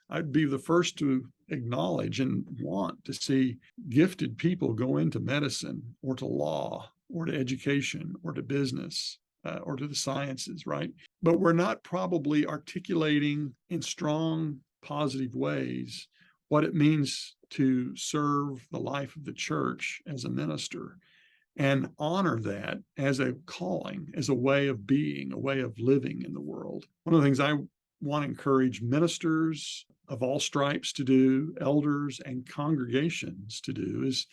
I'd be the first to acknowledge and want to see gifted people go into medicine or to law or to education or to business or to the sciences, right? But we're not probably articulating in strong, positive ways what it means to serve the life of the church as a minister and honor that as a calling, as a way of being, a way of living in the world. One of the things I want to encourage ministers of all stripes to do, elders and congregations to do, is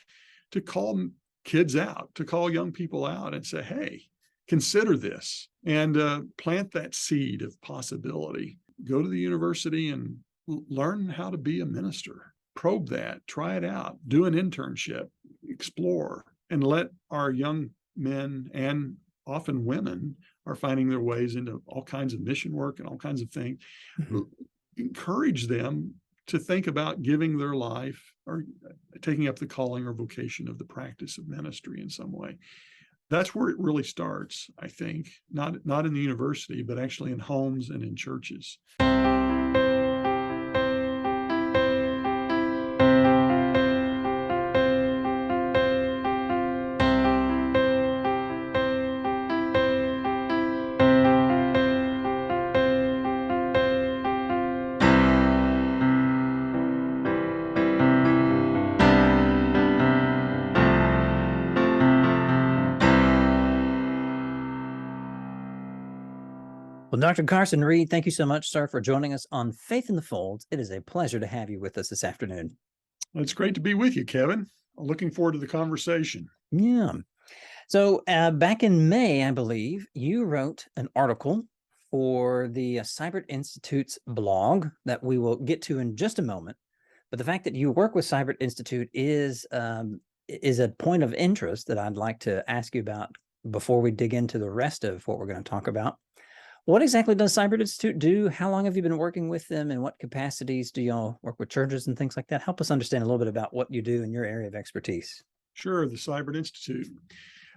to call kids out, to call young people out and say, hey, consider this, and plant that seed of possibility. Go to the university and learn how to be a minister. Probe that, try it out, do an internship, explore, and let our young men and often women are finding their ways into all kinds of mission work and all kinds of things. Mm-hmm. Encourage them to think about giving their life or taking up the calling or vocation of the practice of ministry in some way. That's where it really starts, I think, not in the university, but actually in homes and in churches. Well, Dr. Carson Reed, thank you so much, sir, for joining us on Faith in the Folds. It is a pleasure to have you with us this afternoon. It's great to be with you, Kevin. I'm looking forward to the conversation. Yeah. So back in May, I believe, you wrote an article for the Siburt Institute's blog that we will get to in just a moment. But the fact that you work with Siburt Institute is a point of interest that I'd like to ask you about before we dig into the rest of what we're going to talk about. What exactly does Siburt Institute do? How long have you been working with them? In what capacities do y'all work with churches and things like that? Help us understand a little bit about what you do in your area of expertise. Sure, the Siburt Institute.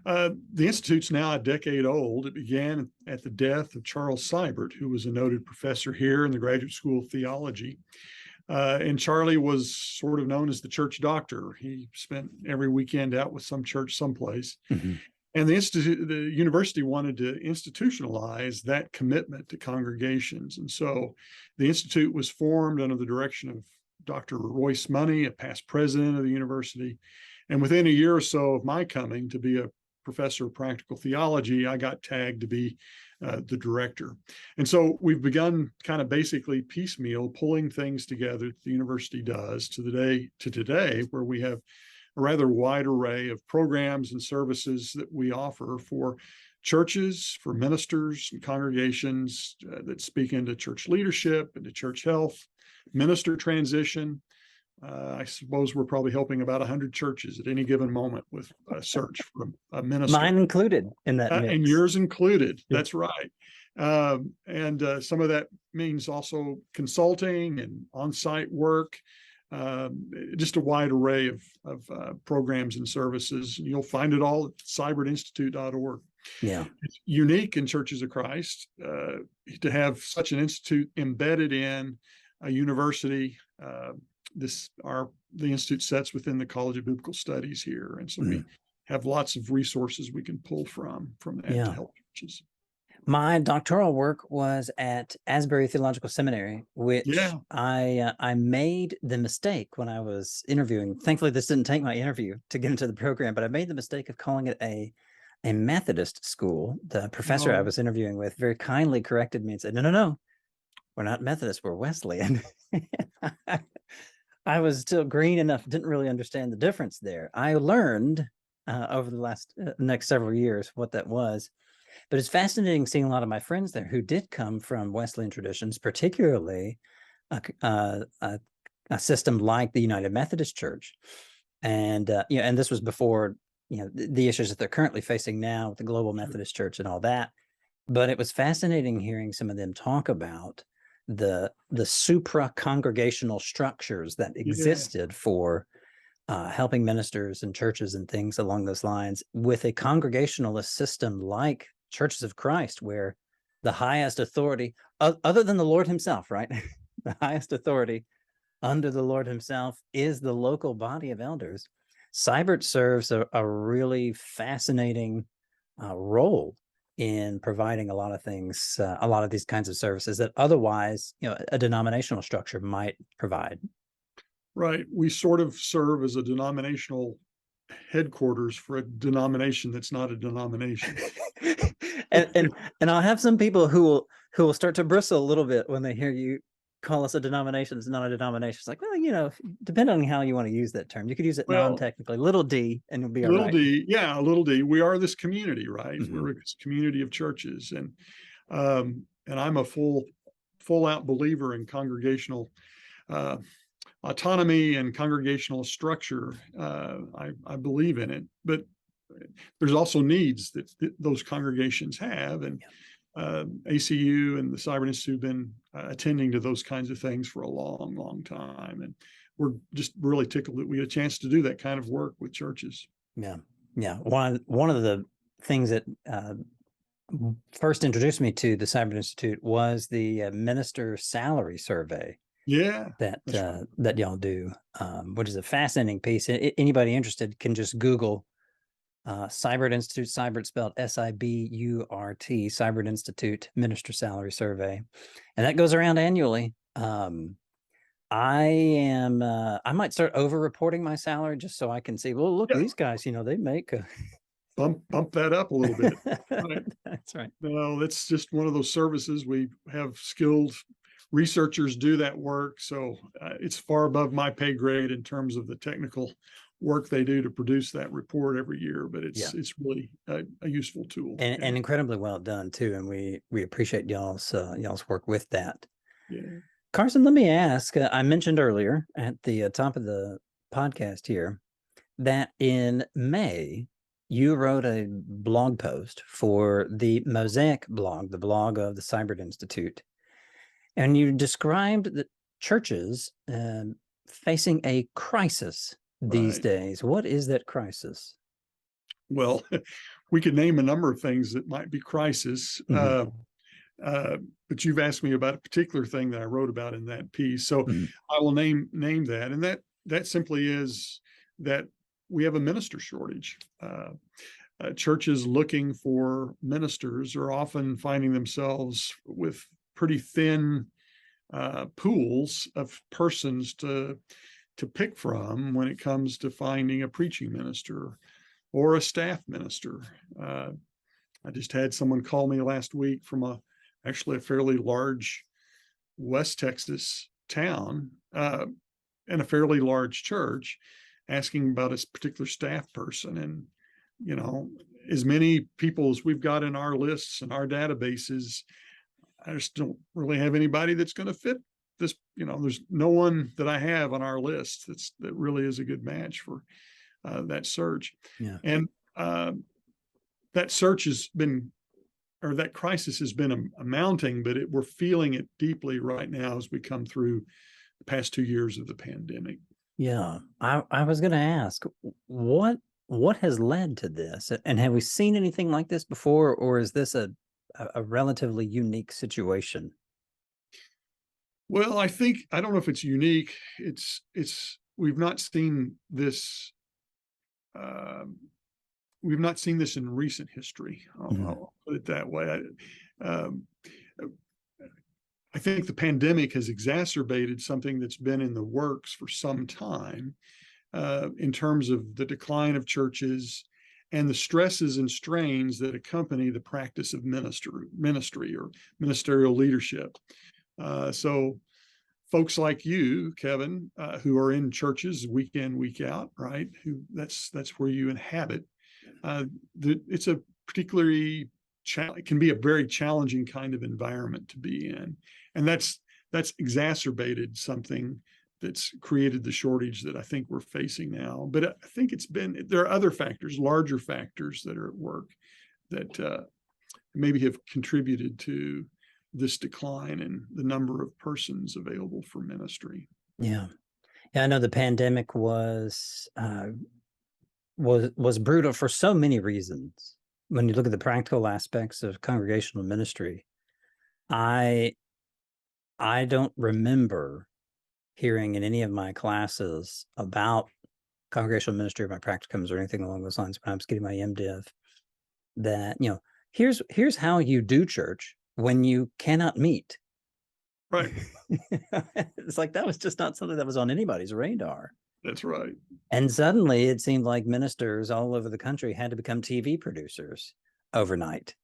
The Institute's now a decade old. It began at the death of Charles Siburt, who was a noted professor here in the Graduate School of Theology. And Charlie was sort of known as the church doctor. He spent every weekend out with some church someplace. Mm-hmm. And the university wanted to institutionalize that commitment to congregations. And so the Institute was formed under the direction of Dr. Royce Money, a past president of the university. And within a year or so of my coming to be a professor of practical theology, I got tagged to be the director. And so we've begun kind of basically piecemeal pulling things together that the university does to today, where we have a rather wide array of programs and services that we offer for churches, for ministers and congregations that speak into church leadership, into church health, minister transition. I suppose we're probably helping about 100 churches at any given moment with a search for a minister. Mine included in that mix. And yours included. Yeah. That's right. And some of that means also consulting and on-site work. Just a wide array of programs and services. You'll find it all at siburtinstitute.org. Yeah, it's unique in Churches of Christ to have such an institute embedded in a university. The institute sits within the College of Biblical Studies here, and so we have lots of resources we can pull from that to help churches. My doctoral work was at Asbury Theological Seminary, which I made the mistake when I was interviewing. Thankfully, this didn't take my interview to get into the program, but I made the mistake of calling it a Methodist school. The professor I was interviewing with very kindly corrected me and said, no, we're not Methodist, we're Wesleyan. I was still green enough, didn't really understand the difference there. I learned over the next several years what that was. But it's fascinating seeing a lot of my friends there who did come from Wesleyan traditions, particularly a system like the United Methodist Church. And, and this was before, the issues that they're currently facing now with the Global Methodist Church and all that. But it was fascinating hearing some of them talk about the supra-congregational structures that existed for helping ministers and churches and things along those lines with a congregationalist system like Churches of Christ, where the highest authority, other than the Lord himself, right? the highest authority under the Lord himself is the local body of elders. Siburt serves a really fascinating role in providing a lot of things, a lot of these kinds of services that otherwise, a denominational structure might provide. Right. We sort of serve as a denominational headquarters for a denomination that's not a denomination. and I'll have some people who will start to bristle a little bit when they hear you call us a denomination. It's not a denomination. It's like, well, depending on how you want to use that term, you could use it Well, non-technically, little d, and you'll be all little right. d, yeah, little d. We are this community, right? Mhm. We're this community of churches, and I'm a full out believer in congregational autonomy and congregational structure. I believe in it, but there's also needs that those congregations have, and ACU and the Siburt Institute have been attending to those kinds of things for a long, long time, and we're just really tickled that we get a chance to do that kind of work with churches. Yeah, yeah. One of the things that first introduced me to the Siburt Institute was the minister salary survey. Yeah, that right. that y'all do, which is a fascinating piece. Anybody interested can just Google Siburt Institute, Siburt spelled Siburt, Siburt Institute Minister Salary Survey, and that goes around annually. I might start over reporting my salary just so I can see, well, look, Yeah. these guys, they make Bump that up a little bit. Right. That's right. No, that's just one of those services. We have skilled researchers do that work. So it's far above my pay grade in terms of the technical work they do to produce that report every year, but it's really a useful tool. And incredibly well done too. And we appreciate y'all's work with that. Yeah. Carson, let me ask, I mentioned earlier at the top of the podcast here that in May, you wrote a blog post for the Mosaic blog, the blog of the Siburt Institute. And you described the churches facing a crisis these days. What is that crisis? Well, we could name a number of things that might be crisis, but you've asked me about a particular thing that I wrote about in that piece. So I will name that. And that simply is that we have a minister shortage. Churches looking for ministers are often finding themselves with pretty thin pools of persons to pick from when it comes to finding a preaching minister or a staff minister. I just had someone call me last week from actually a fairly large West Texas town and a fairly large church, asking about a particular staff person. And as many people as we've got in our lists and our databases, I just don't really have anybody that's going to fit this. There's no one that I have on our list that really is a good match for that search. Yeah. And that search has been, or that crisis has been mounting, but we're feeling it deeply right now as we come through the past 2 years of the pandemic. Yeah, I was going to ask, what has led to this, and have we seen anything like this before, or is this a relatively unique situation? Well, I don't know if it's unique. We've not seen this. We've not seen this in recent history. I'll put it that way. I think the pandemic has exacerbated something that's been in the works for some time in terms of the decline of churches and the stresses and strains that accompany the practice of ministry or ministerial leadership. So folks like you, Kevin, who are in churches week in, week out, right? That's where you inhabit. It's a particularly it can be a very challenging kind of environment to be in, and that's exacerbated something that's created the shortage that I think we're facing now. But I think there are other factors, larger factors that are at work that maybe have contributed to this decline in the number of persons available for ministry. Yeah, I know the pandemic was brutal for so many reasons. When you look at the practical aspects of congregational ministry, I I don't remember hearing in any of my classes about congregational ministry or my practicums or anything along those lines when I was getting my MDiv that, here's how you do church when you cannot meet. Right. It's like that was just not something that was on anybody's radar. That's right. And suddenly it seemed like ministers all over the country had to become TV producers overnight.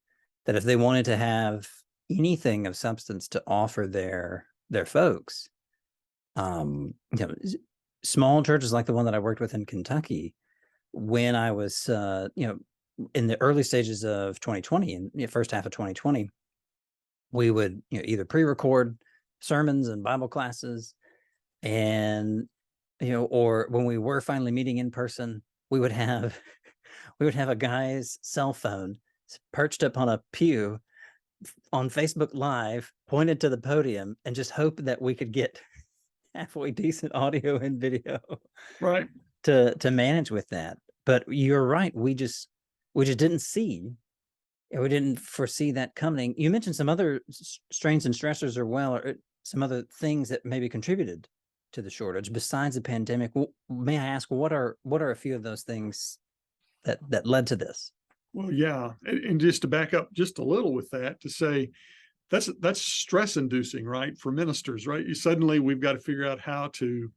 That if they wanted to have anything of substance to offer their folks, small churches like the one that I worked with in Kentucky, when I was, in the early stages of 2020, in the first half of 2020, we would either pre-record sermons and Bible classes, and or when we were finally meeting in person, we would have a guy's cell phone perched up on a pew on Facebook Live, pointed to the podium, and just hope that we could get halfway decent audio and video, Right. to manage with that. But you're right, we just didn't see, we didn't foresee that coming. You mentioned some other strains and stressors or some other things that maybe contributed to the shortage besides the pandemic. May I ask, what are a few of those things that led to this? Well, yeah. And just to back up just a little with that, to say that's stress inducing, right? For ministers, right? Suddenly we've got to figure out how to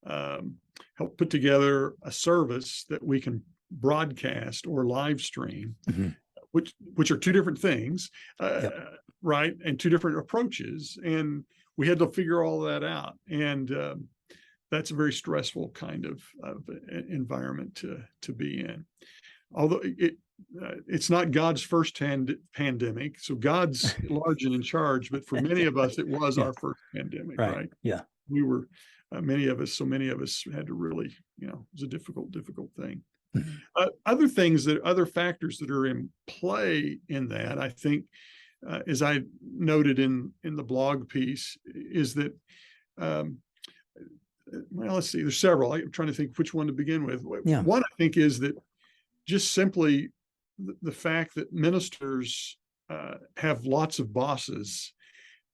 help put together a service that we can broadcast or live stream, Mhm. which are two different things, Yep. right? And two different approaches. And we had to figure all that out. And that's a very stressful kind of environment to be in. Although it's not God's first pandemic, so God's large and in charge. But for many of us, it was Yeah. our first pandemic, Right. right? Yeah. We were so many of us had to really, it was a difficult thing. Mhm. Other factors that are in play in that, I think, as I noted in the blog piece, is that, well, let's see, there's several. I'm trying to think which one to begin with. Yeah. One, I think, is that just simply the fact that ministers have lots of bosses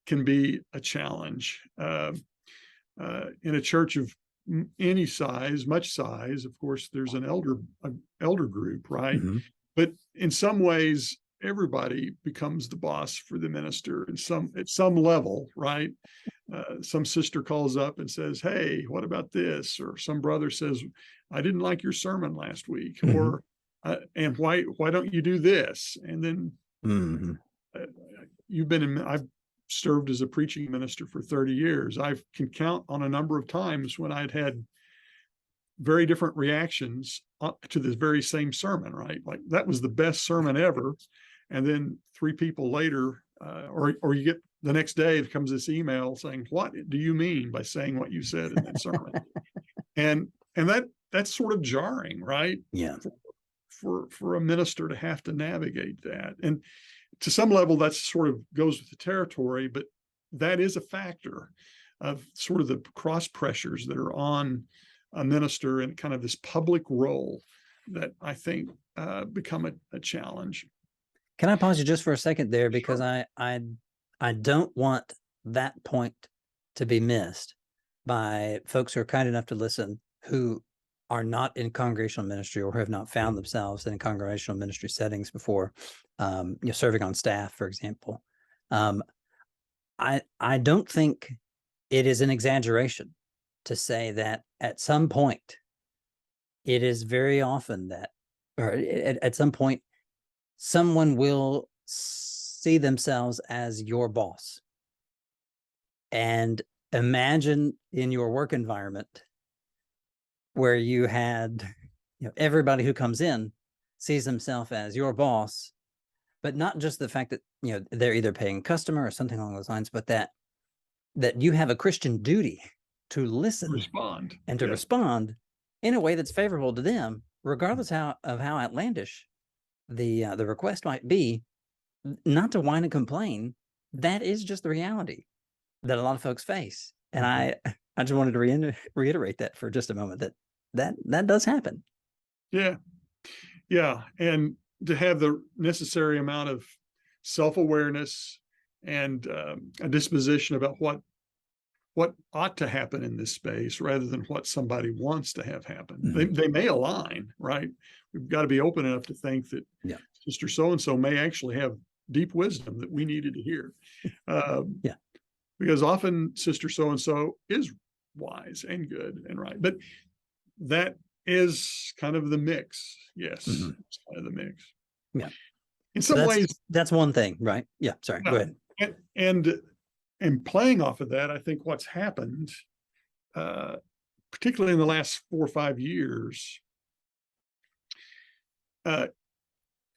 can be a challenge. In a church of any size, much size, of course, there's an elder group, right? Mhm. But in some ways, everybody becomes the boss for the minister at some level, right? Some sister calls up and says, "Hey, what about this?" Or some brother says, "I didn't like your sermon last week," Mhm. or and why don't you do this? And then Mhm. I've served as a preaching minister for 30 years. I can count on a number of times when I'd had very different reactions to the very same sermon, right? Like, that was the best sermon ever. And then 3 people later, or you get the next day, it comes this email saying, "What do you mean by saying what you said in that sermon?" And that's sort of jarring, right? Yeah. For a minister to have to navigate that. And to some level, that sort of goes with the territory, but that is a factor of sort of the cross pressures that are on a minister in kind of this public role that I think become a challenge. Can I pause you just for a second there? Because Sure. I don't want that point to be missed by folks who are kind enough to listen, who are not in congregational ministry or have not found themselves in congregational ministry settings before, serving on staff, for example. I don't think it is an exaggeration to say that at some point, it is very often that, or at some point, someone will see themselves as your boss. And imagine in your work environment where you had, everybody who comes in sees themselves as your boss, but not just the fact that, they're either paying customer or something along those lines, but that you have a Christian duty to listen Respond. and to Yeah. respond in a way that's favorable to them, regardless of how outlandish the request might be. Not to whine and complain. That is just the reality that a lot of folks face. And Mhm. I just wanted to reiterate that for just a moment, that does happen. Yeah. Yeah. And to have the necessary amount of self-awareness and a disposition about what ought to happen in this space rather than what somebody wants to have happen. They may align, right? We've got to be open enough to think that Sister so-and-so may actually have deep wisdom that we needed to hear. Because often Sister so-and-so is wise and good and right. But that is kind of the mix. Yes, it's kind of the mix. Yeah. In some ways, that's one thing, right? Yeah. Sorry. Go ahead. And playing off of that, I think what's happened, particularly in the last 4 or 5 years,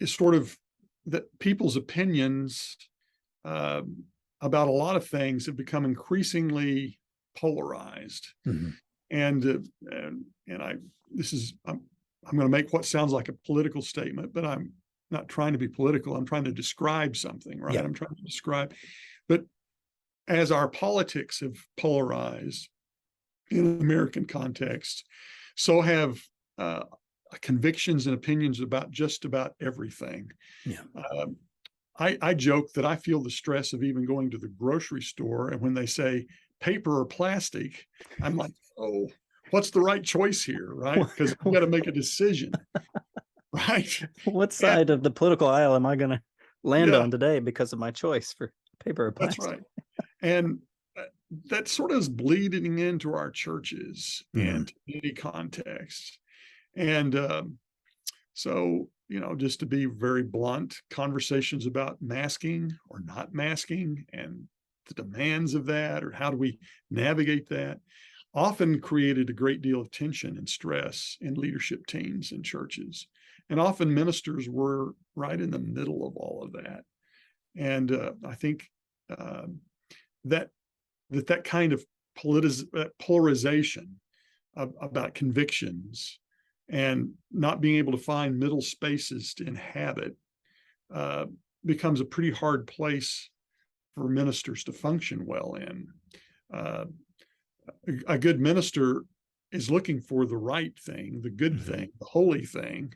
is sort of that people's opinions about a lot of things have become increasingly polarized. And I'm going to make what sounds like a political statement, but I'm not trying to be political. I'm trying to describe something, right? I'm trying to describe, but as our politics have polarized in an American context, so have convictions and opinions about just about everything. I joke that I feel the stress of even going to the grocery store, and when they say paper or plastic, I'm like, oh, what's the right choice here, right? Because I've got to make a decision, right? What side of the political aisle am I going to land on today because of my choice for paper or plastic? That's right. And that sort of is bleeding into our churches and community context. And so, just to be very blunt, conversations about masking or not masking and the demands of that, or how do we navigate that, often created a great deal of tension and stress in leadership teams and churches. And often ministers were right in the middle of all of that. And I think that kind of polarization about convictions and not being able to find middle spaces to inhabit becomes a pretty hard place for ministers to function well in. A good minister is looking for the right thing, the good thing, the holy thing,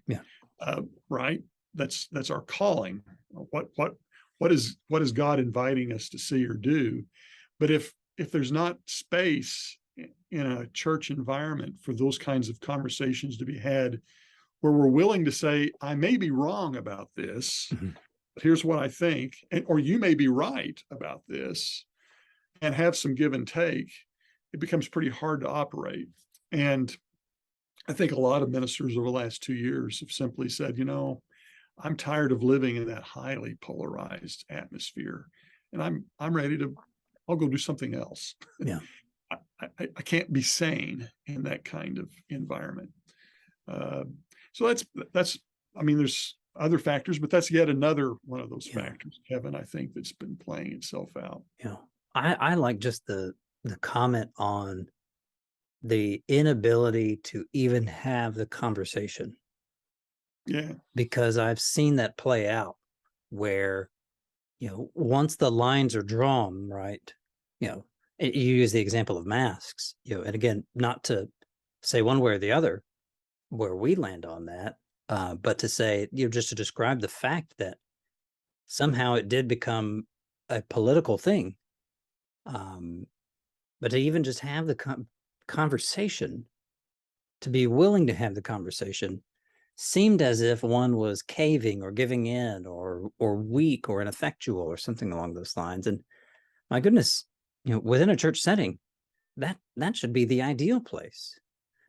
right? That's our calling. What is God inviting us to see or do? But if there's not space in a church environment for those kinds of conversations to be had, where we're willing to say, I may be wrong about this, but here's what I think, or you may be right about this, and have some give and take, it becomes pretty hard to operate. And I think a lot of ministers over the last 2 years have simply said, I'm tired of living in that highly polarized atmosphere, and I'm ready to, I'll go do something else. I can't be sane in that kind of environment. So that's, there's other factors, but that's yet another one of those factors, Kevin, I think that's been playing itself out. I like just the comment on the inability to even have the conversation. Because I've seen that play out where, once the lines are drawn, right, you use the example of masks, and again, not to say one way or the other where we land on that, but to say, just to describe the fact that somehow it did become a political thing. But to even just have the conversation, to be willing to have the conversation, seemed as if one was caving or giving in or weak or ineffectual or something along those lines. And my goodness, within a church setting, that should be the ideal place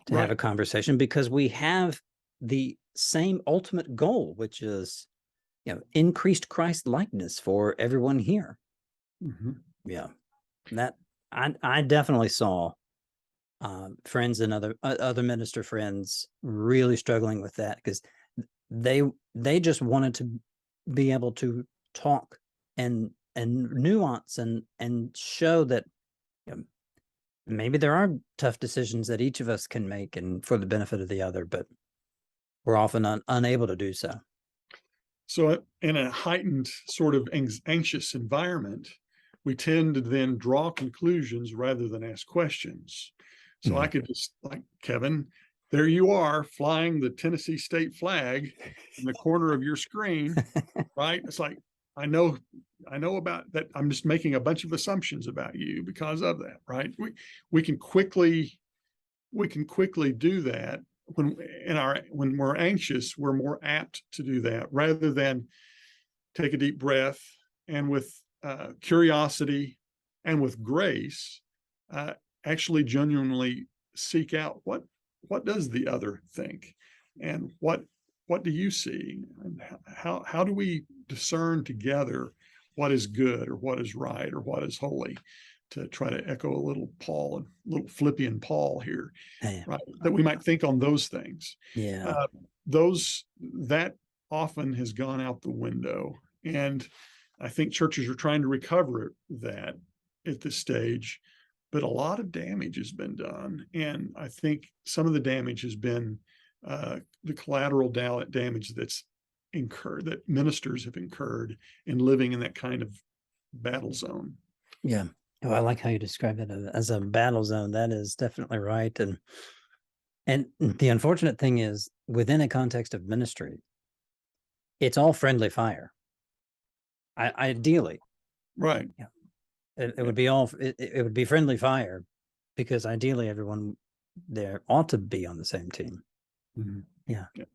to have a conversation, because we have the same ultimate goal, which is, increased Christ likeness for everyone here. That I definitely saw friends and other minister friends really struggling with that, because they just wanted to be able to talk and nuance and show that maybe there are tough decisions that each of us can make and for the benefit of the other, but we're often unable to do so. So in a heightened sort of anxious environment, we tend to then draw conclusions rather than ask questions. So I could just, like, Kevin, there you are flying the Tennessee state flag in the corner of your screen, right? It's like, I know I know about that. I'm just making a bunch of assumptions about you because of that, right? We can quickly do that when we're anxious. We're more apt to do that rather than take a deep breath and with curiosity and with grace, actually genuinely seek out what does the other think, and what do you see, and how do we discern together what is good or what is right or what is holy, to try to echo a little Philippian Paul here, Yeah. right? That we might think on those things. Yeah. That often has gone out the window, and I think churches are trying to recover that at this stage, but a lot of damage has been done, and I think some of the damage has been the collateral damage that's incurred, that ministers have incurred in living in that kind of battle zone. Yeah. Oh, I like how you describe it as a battle zone. That is definitely right. And the unfortunate thing is, within a context of ministry, it's all friendly fire. Ideally, Right. yeah, it would be all it would be friendly fire, because ideally everyone there ought to be on the same team. Mm-hmm. Yeah. Yeah.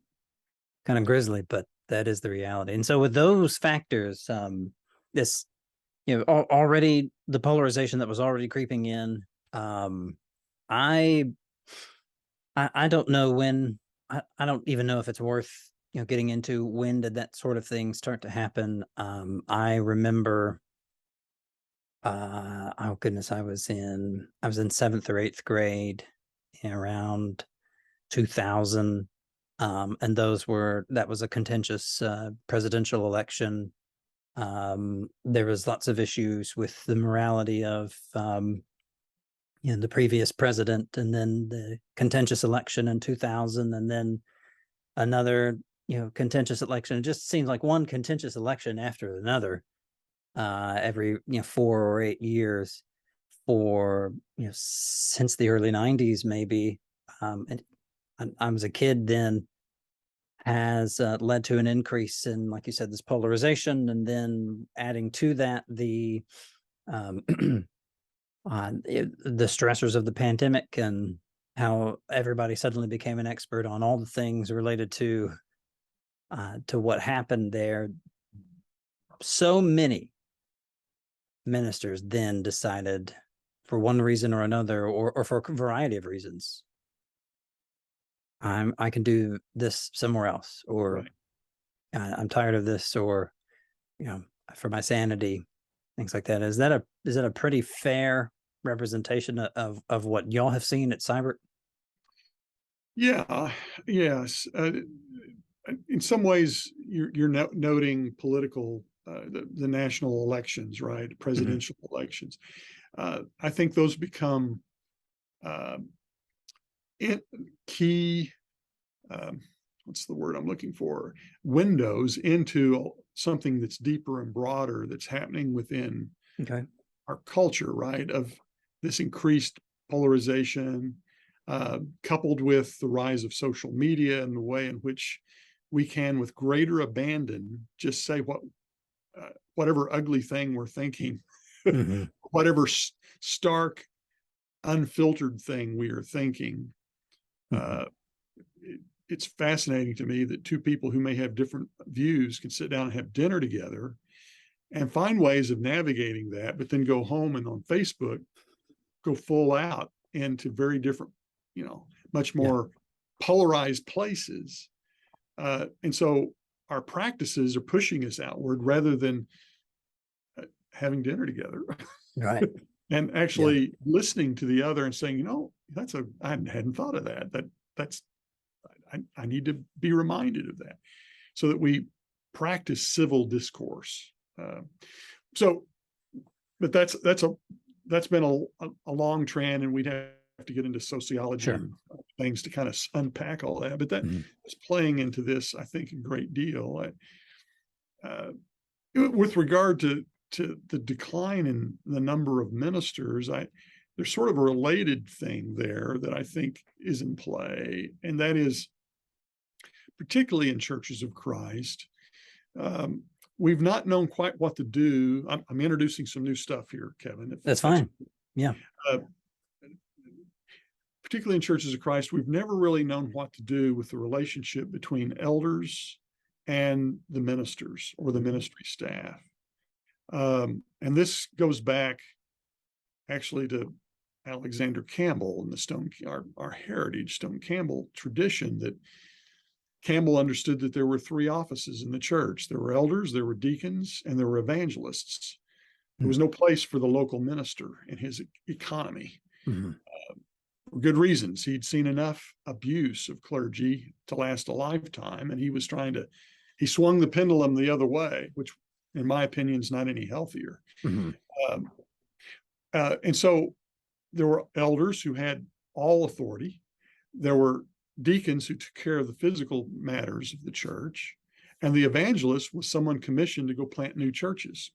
Kind of grisly, but that is the reality. And so with those factors, this, already the polarization that was already creeping in, I don't know when. I don't even know if it's worth getting into when did that sort of thing start to happen. I remember, oh goodness, I was in 7th or 8th grade around 2000, and that was a contentious presidential election. There was lots of issues with the morality of the previous president, and then the contentious election in 2000, and then another contentious election. It just seems like one contentious election after another every 4 or 8 years for since the early 90s maybe. And I was a kid then, has led to an increase in, like you said, this polarization, and then adding to that the the stressors of the pandemic, and how everybody suddenly became an expert on all the things related to what happened there. So many ministers then decided, for one reason or another, or for a variety of reasons, I can do this somewhere else, or Right. I'm tired of this, or for my sanity, things like that. Is that a pretty fair representation of what y'all have seen at Siburt? Yeah. Yes. In some ways, you're noting political, the national elections, right? Presidential elections. I think those become uh, key. What's the word I'm looking for? Windows into something that's deeper and broader that's happening within Okay. our culture, right? Of this increased polarization, coupled with the rise of social media and the way in which we can, with greater abandon, just say whatever ugly thing we're thinking, Mm-hmm. whatever stark, unfiltered thing we are thinking. Mm-hmm. It's fascinating to me that two people who may have different views can sit down and have dinner together and find ways of navigating that, but then go home and on Facebook go full out into very different, much more polarized places. And so our practices are pushing us outward rather than having dinner together. Right. And actually listening to the other and saying, I hadn't thought of that. I need to be reminded of that, so that we practice civil discourse. But that's been a long trend, and we'd have to get into sociology and things to kind of unpack all that. But that is playing into this, I think, a great deal. With regard to the decline in the number of ministers, there's sort of a related thing there that I think is in play, and that is, particularly in churches of Christ, we've not known quite what to do. I'm introducing some new stuff here, Kevin. That's fine. Yeah. Uh, particularly in churches of Christ, we've never really known what to do with the relationship between elders and the ministers or the ministry staff. And this goes back actually to Alexander Campbell and our heritage, Stone Campbell tradition, that Campbell understood that there were three offices in the church. There were elders, there were deacons, and there were evangelists. There was no place for the local minister in his economy. For good reasons. He'd seen enough abuse of clergy to last a lifetime, and he swung the pendulum the other way, which in my opinion is not any healthier. And so there were elders who had all authority. There were deacons who took care of the physical matters of the church, and the evangelist was someone commissioned to go plant new churches.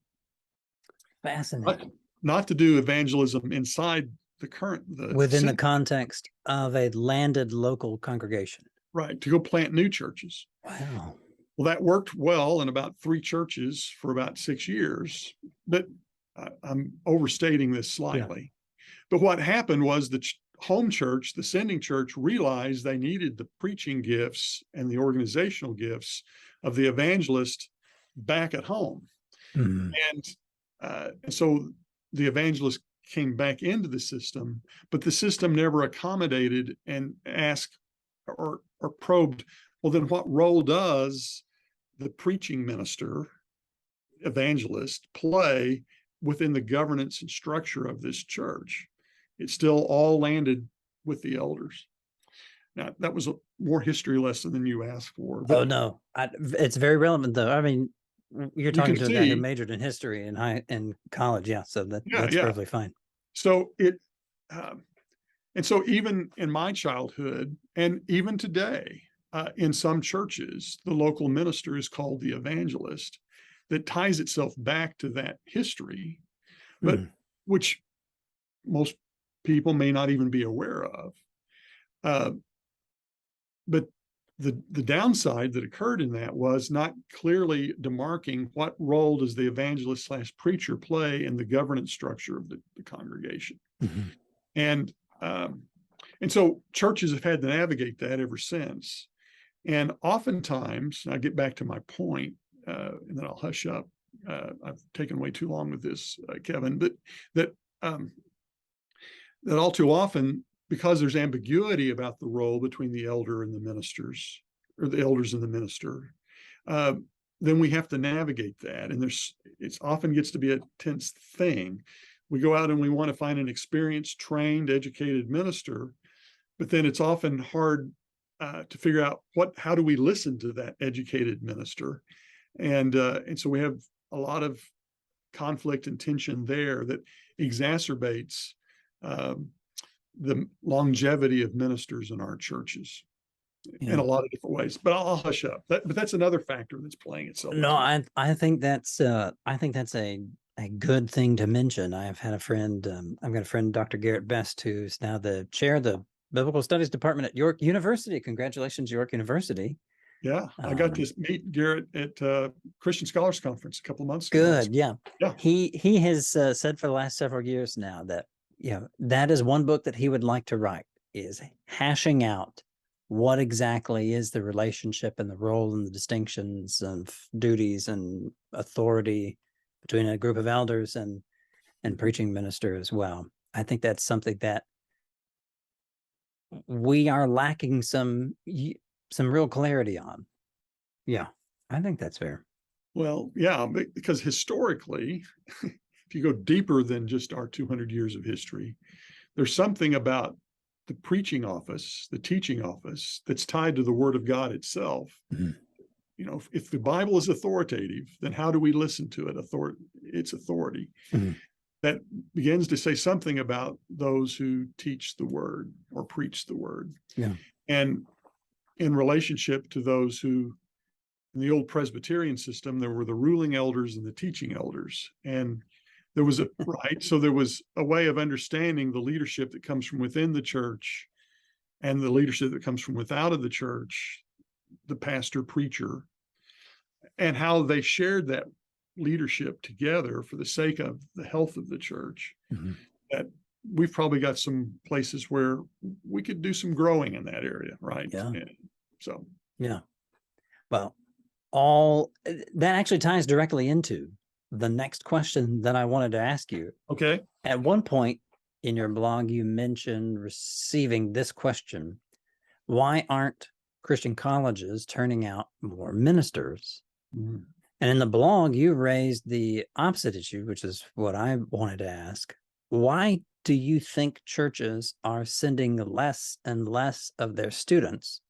Fascinating. Not to do evangelism inside within the context of a landed local congregation. Right, to go plant new churches. Wow. Well, that worked well in about 3 churches for about 6 years, but I'm overstating this slightly. Yeah. But what happened was the home church, the sending church, realized they needed the preaching gifts and the organizational gifts of the evangelist back at home. And so the evangelist came back into the system, but the system never accommodated and asked or probed, well, then what role does the preaching minister, evangelist, play within the governance and structure of this church? It still all landed with the elders. Now, that was a more history lesson than you asked for. Oh, no. It's very relevant, though. I mean, you're talking to a guy who majored in history in college. Yeah. So that's perfectly fine. So and so even in my childhood and even today, in some churches, the local minister is called the evangelist. That ties itself back to that history, but which most people may not even be aware of. But the downside that occurred in that was not clearly demarking what role does the evangelist / preacher play in the governance structure of the congregation. And so churches have had to navigate that ever since. And oftentimes, I get back to my point, and then I'll hush up. I've taken way too long with this, Kevin, but that all too often, because there's ambiguity about the role between the elder and the ministers, or the elders and the minister, then we have to navigate that. And it often gets to be a tense thing. We go out and we want to find an experienced, trained, educated minister, but then it's often hard to figure out how do we listen to that educated minister. And so we have a lot of conflict and tension there that exacerbates the longevity of ministers in our churches in a lot of different ways. But I'll hush up. But that's another factor that's playing itself. No, I think that's a good thing to mention. I've had a friend, I've got a friend, Dr. Garrett Best, who's now the chair of the Biblical Studies Department at York University. Congratulations, York University. Yeah, I got to meet Garrett at Christian Scholars Conference a couple of months ago. Good, yeah. He has said for the last several years now that that is one book that he would like to write, is hashing out what exactly is the relationship and the role and the distinctions of duties and authority between a group of elders and preaching minister as well. I think that's something that we are lacking some real clarity on. Yeah, I think that's fair. Well, yeah, because historically, if you go deeper than just our 200 years of history, there's something about the preaching office, the teaching office, that's tied to the Word of God itself. If the Bible is authoritative, then how do we listen to it? Its authority. That begins to say something about those who teach the Word or preach the Word. Yeah. And in relationship to those who, in the old Presbyterian system, there were the ruling elders and the teaching elders. And there was there was a way of understanding the leadership that comes from within the church and the leadership that comes from without of the church, the pastor, preacher. and how they shared that leadership together for the sake of the health of the church. That we've probably got some places where we could do some growing in that area, right? Yeah. And so, Yeah. Well, all that actually ties directly into the next question that I wanted to ask you. okay. At one point in your blog, you mentioned receiving this question: why aren't Christian colleges turning out more ministers? Mhm. And in the blog, you raised the opposite issue, which is what I wanted to ask. Why do you think churches are sending less and less of their students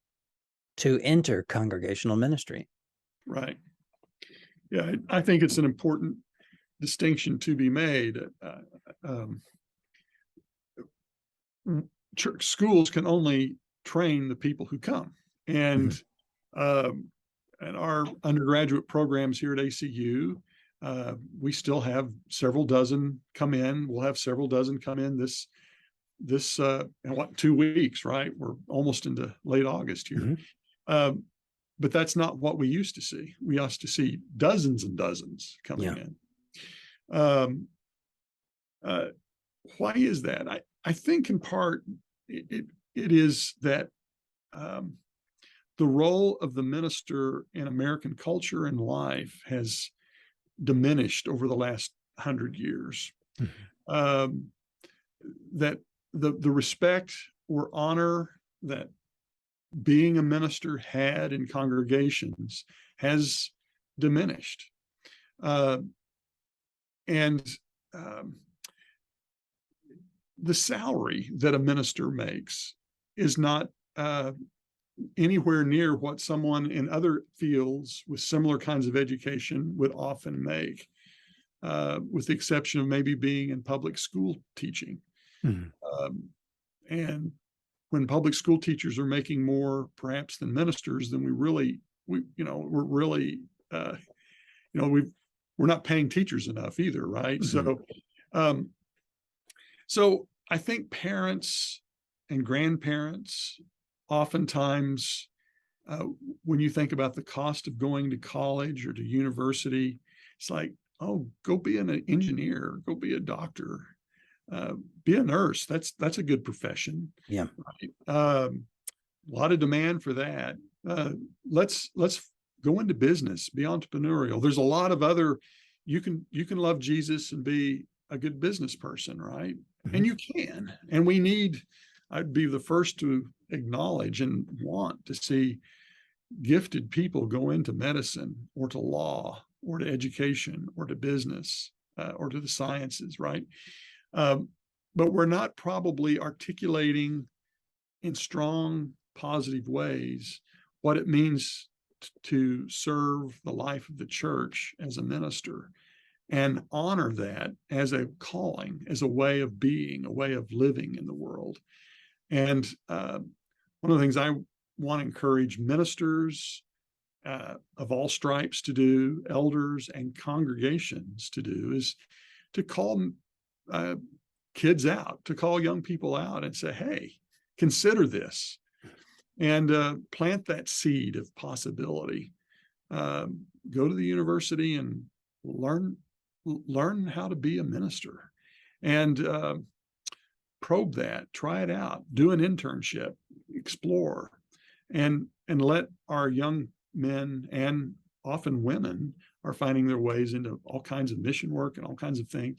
to enter congregational ministry? Right. Yeah, I think it's an important distinction to be made. Um, Church schools can only train the people who come, and our undergraduate programs here at ACU, we still have several dozen come in. We'll have several dozen come in this in what, 2 weeks, right? We're almost into late August here. But that's not what we used to see. We used to see dozens and dozens coming in. Why is that? I think in part it is that the role of the minister in American culture and life has diminished over the last 100 years. That the respect or honor that being a minister had in congregations has diminished. And the salary that a minister makes is not anywhere near what someone in other fields with similar kinds of education would often make, with the exception of maybe being in public school teaching. And when public school teachers are making more perhaps than ministers, then we're not paying teachers enough either, right? So I think parents and grandparents oftentimes, when you think about the cost of going to college or to university, it's like, oh, go be an engineer, go be a doctor, be a nurse. That's a good profession. Yeah. Right? A lot of demand for that. Let's go into business, be entrepreneurial. There's a lot of other, you can love Jesus and be a good business person, right? And you can. And I'd be the first to acknowledge and want to see gifted people go into medicine or to law or to education or to business or to the sciences, right? But we're not probably articulating in strong, positive ways what it means to serve the life of the church as a minister and honor that as a calling, as a way of being, a way of living in the world. And one of the things I want to encourage ministers of all stripes to do, elders and congregations to do, is to call kids out, to call young people out and say, hey, consider this, and plant that seed of possibility. Go to the university and learn how to be a minister, and probe that, try it out, do an internship, explore, and let our young men, and often women, are finding their ways into all kinds of mission work and all kinds of things.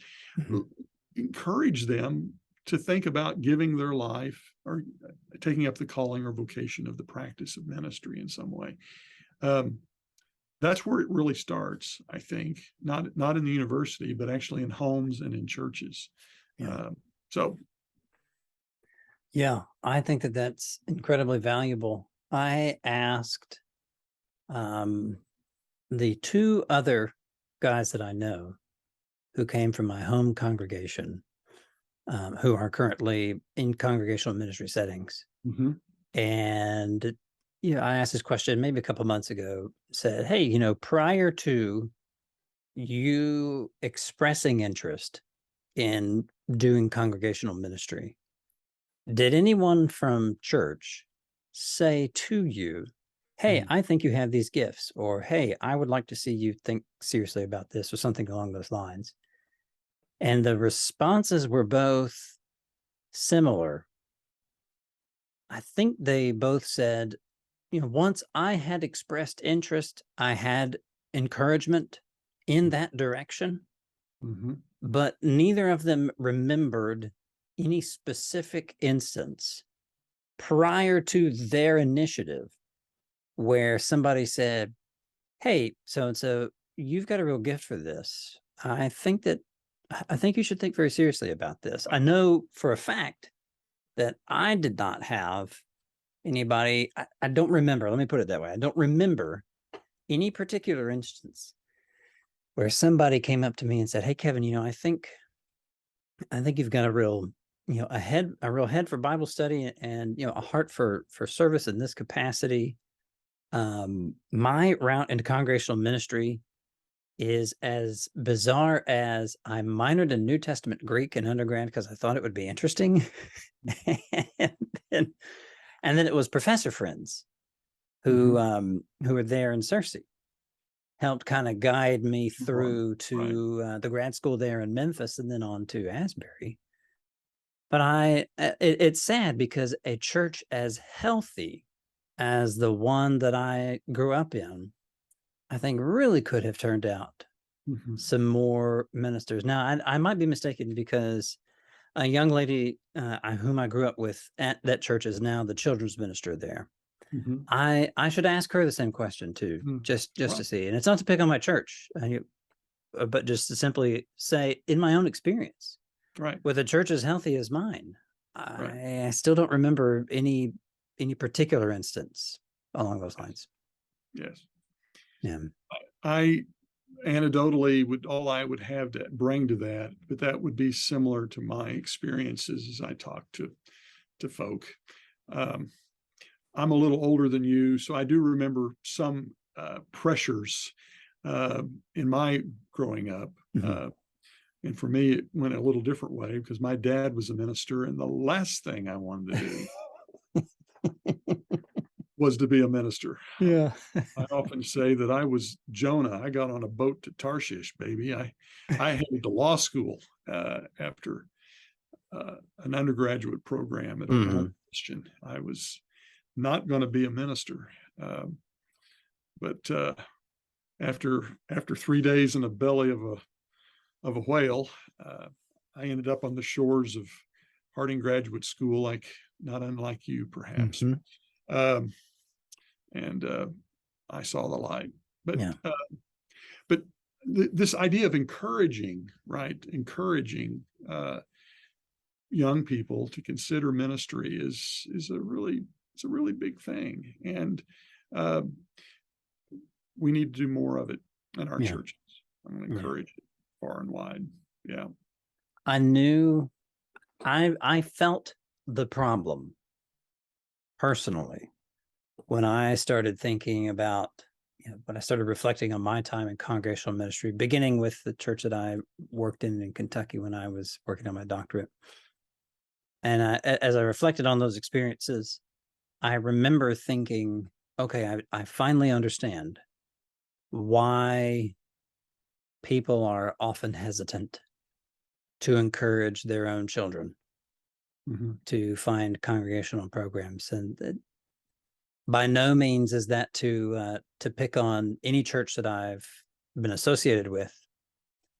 Encourage them to think about giving their life or taking up the calling or vocation of the practice of ministry in some way. That's where it really starts, I think, not in the university, but actually in homes and in churches. Yeah, I think that that's incredibly valuable. I asked the two other guys that I know who came from my home congregation, who are currently in congregational ministry settings. And I asked this question maybe a couple months ago, said, hey, prior to you expressing interest in doing congregational ministry, did anyone from church say to you hey, Mhm. I think you have these gifts, or hey, I would like to see you think seriously about this, or something along those lines. And the responses were both similar. I think they both said, once I had expressed interest, I had encouragement in that direction, Mhm. but neither of them remembered any specific instance prior to their initiative where somebody said, hey, so and so, you've got a real gift for this. I think you should think very seriously about this. I know for a fact that I did not have anybody, I don't remember, let me put it that way. I don't remember any particular instance where somebody came up to me and said, hey, Kevin, I think you've got a real, a real head for Bible study, and, a heart for service in this capacity. My route into congregational ministry is as bizarre as I minored in New Testament Greek in undergrad because I thought it would be interesting. and, then, and then it was professor friends who were there in Cersei, helped kind of guide me through to the grad school there in Memphis and then on to Asbury. But it's sad because a church as healthy as the one that I grew up in, I think really could have turned out some more ministers. Now, I might be mistaken because a young lady whom I grew up with at that church is now the children's minister there. I should ask her the same question too, just to see. And it's not to pick on my church, but just to simply say, in my own experience, with a church as healthy as mine, I still don't remember any particular instance along those lines. Yes. Yeah. I anecdotally all I would have to bring to that, but that would be similar to my experiences as I talk to folk. I'm a little older than you, so I do remember some pressures in my growing up. And for me, it went a little different way because my dad was a minister, and the last thing I wanted to do was to be a minister. Yeah. I often say that I was Jonah. I got on a boat to Tarshish, baby. I headed to law school after an undergraduate program at Abilene Christian. I was not going to be a minister, but after 3 days in the belly of a whale, I ended up on the shores of Harding Graduate School, not unlike you, perhaps. And I saw the light. But this idea of encouraging young people to consider ministry is a really big thing, and we need to do more of it in our churches. I'm going to encourage it far and wide. Yeah, I knew, I felt the problem personally when I started thinking about, when I started reflecting on my time in congregational ministry, beginning with the church that I worked in Kentucky when I was working on my doctorate. And as I reflected on those experiences, I remember thinking, okay, I finally understand why people are often hesitant to encourage their own children to find congregational programs. And by no means is that to pick on any church that I've been associated with,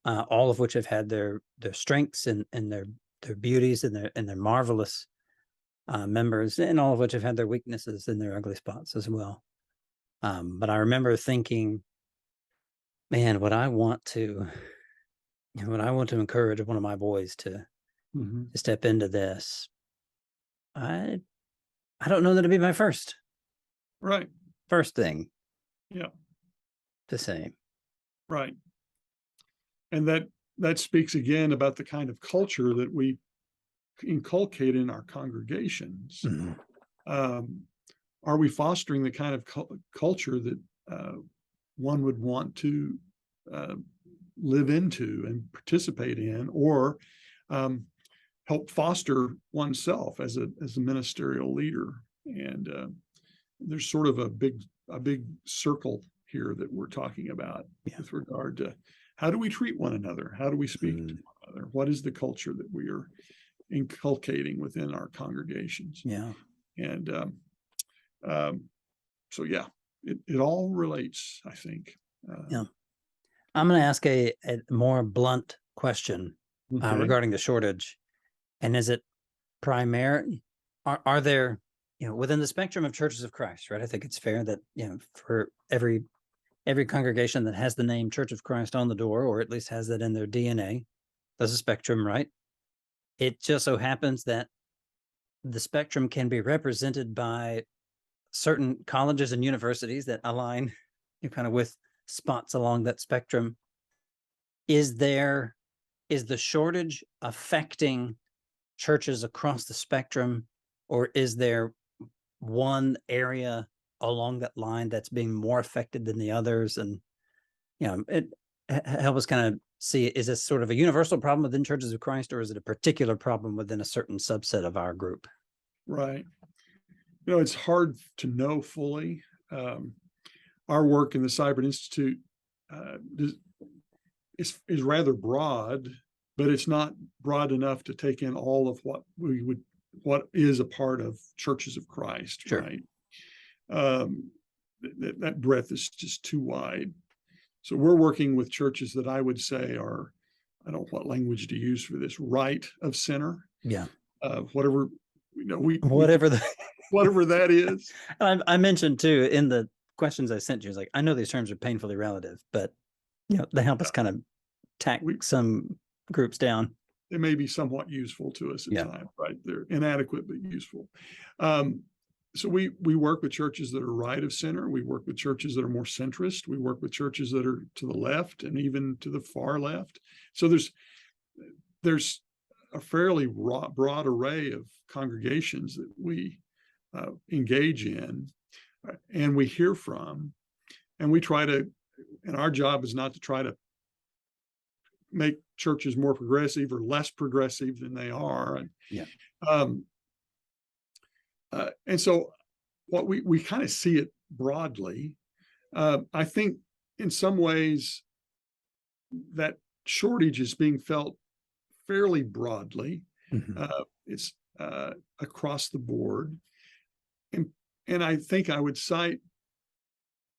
all of which have had their strengths and their beauties and their marvelous members, and all of which have had their weaknesses and their ugly spots as well. But I remember thinking, man, would I want to encourage one of my boys to step into this? I don't know that it'd be my first thing. Yeah. To say. Right. And that speaks again about the kind of culture that we inculcate in our congregations. Are we fostering the kind of culture that one would want to live into and participate in, or help foster oneself as a ministerial leader? And there's sort of a big circle here that we're talking about with regard to how do we treat one another? How do we speak to one another? What is the culture that we are inculcating within our congregations? Yeah. And so, yeah, it all relates, I think. Yeah. I'm going to ask a more blunt question regarding the shortage. And is it primary? Are there, within the spectrum of churches of Christ, right? I think it's fair that, for every congregation that has the name Church of Christ on the door, or at least has that in their DNA, there's a spectrum, right? It just so happens that the spectrum can be represented by certain colleges and universities that align kind of with spots along that spectrum. Is the shortage affecting churches across the spectrum, or is there one area along that line that's being more affected than the others? And help us kind of see, is this sort of a universal problem within churches of Christ, or is it a particular problem within a certain subset of our group? Right. It's hard to know fully. Our work in the Siburt Institute is rather broad, but it's not broad enough to take in all of what is a part of churches of Christ, sure. Right? That breadth is just too wide. So we're working with churches that I would say are, I don't know what language to use for this, right of center. Yeah. Whatever, whatever that is. I mentioned too in the questions I sent you, is like, I know these terms are painfully relative, but they help us kind of tack some groups down. They may be somewhat useful to us at times, right? They're inadequate but useful. So we work with churches that are right of center. We work with churches that are more centrist. We work with churches that are to the left and even to the far left. So there's a fairly broad array of congregations that we engage in and we hear from, and we try to, and our job is not to try to make churches more progressive or less progressive than they are. And so what we kind of see it broadly. I think in some ways that shortage is being felt fairly broadly. It's across the board. And I think I would cite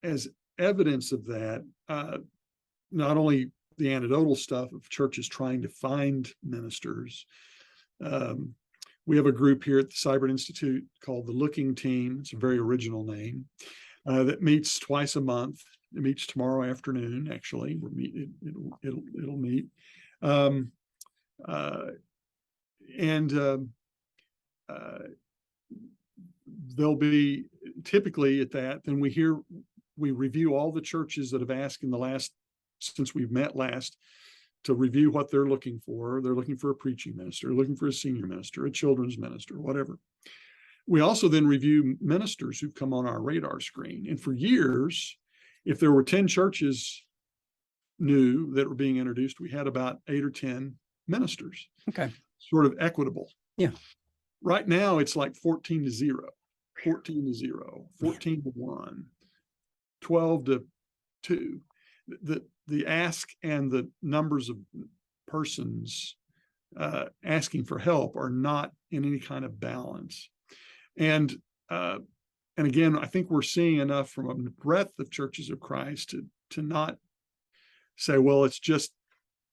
as evidence of that, not only the anecdotal stuff of churches trying to find ministers. We have a group here at the Siburt Institute called the Looking Team. It's a very original name that meets twice a month. It meets tomorrow afternoon, actually. It'll meet. They'll be typically at that. Then we review all the churches that have asked since we've met last, to review what they're looking for. They're looking for a preaching minister, looking for a senior minister, a children's minister, whatever. We also then review ministers who've come on our radar screen. And for years, if there were 10 churches new that were being introduced, we had about 8 or 10 ministers. Okay. Sort of equitable. Yeah. Right now, it's like 14 to 0, 14 to 0, 14 to 1, 12 to 2. The ask and the numbers of persons asking for help are not in any kind of balance. And again, I think we're seeing enough from a breadth of churches of Christ to not say, well, it's just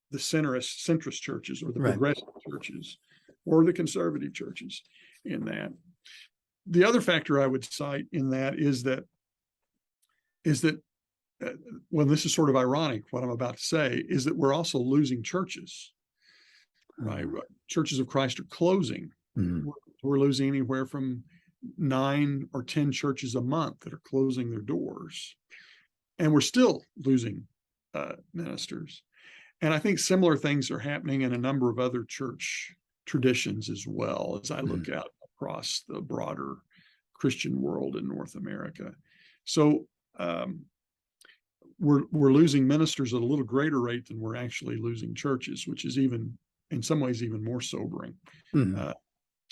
the centrist churches or the progressive churches or the conservative churches in that. The other factor I would cite in that is that well, this is sort of ironic, what I'm about to say, is that we're also losing churches, right? Churches of Christ are closing. We're losing anywhere from 9 or 10 churches a month that are closing their doors. And we're still losing ministers. And I think similar things are happening in a number of other church traditions as well, as I look out across the broader Christian world in North America. So, we're losing ministers at a little greater rate than we're actually losing churches, which is even, in some ways, even more sobering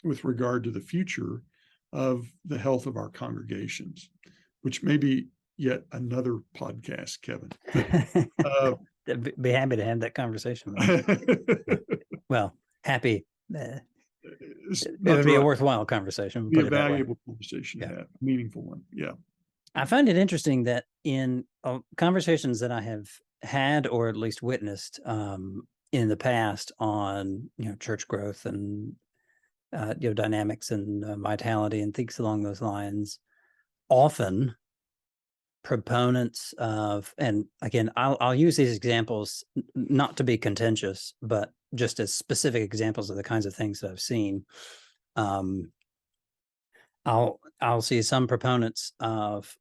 with regard to the future of the health of our congregations, which may be yet another podcast, Kevin. Be happy to have that conversation with you. Well, happy. It would be a worthwhile conversation. Be a valuable conversation to have, a meaningful one. Yeah. I find it interesting that in conversations that I have had, or at least witnessed in the past on, church growth and, dynamics and vitality and things along those lines, often proponents of, and again, I'll use these examples not to be contentious, but just as specific examples of the kinds of things that I've seen. I'll see some proponents of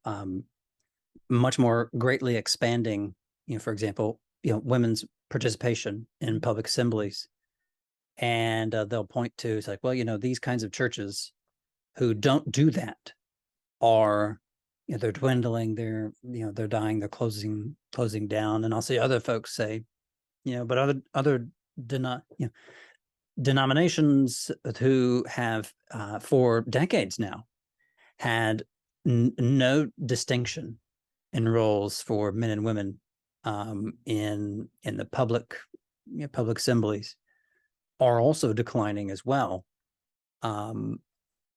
much more greatly expanding, for example, women's participation in public assemblies, and they'll point to, it's like, well, these kinds of churches who don't do that are, they're dwindling, they're dying, they're closing down. And I'll see other folks say, but other denominations who have for decades now had no distinction in roles for men and women in the public assemblies are also declining as well. And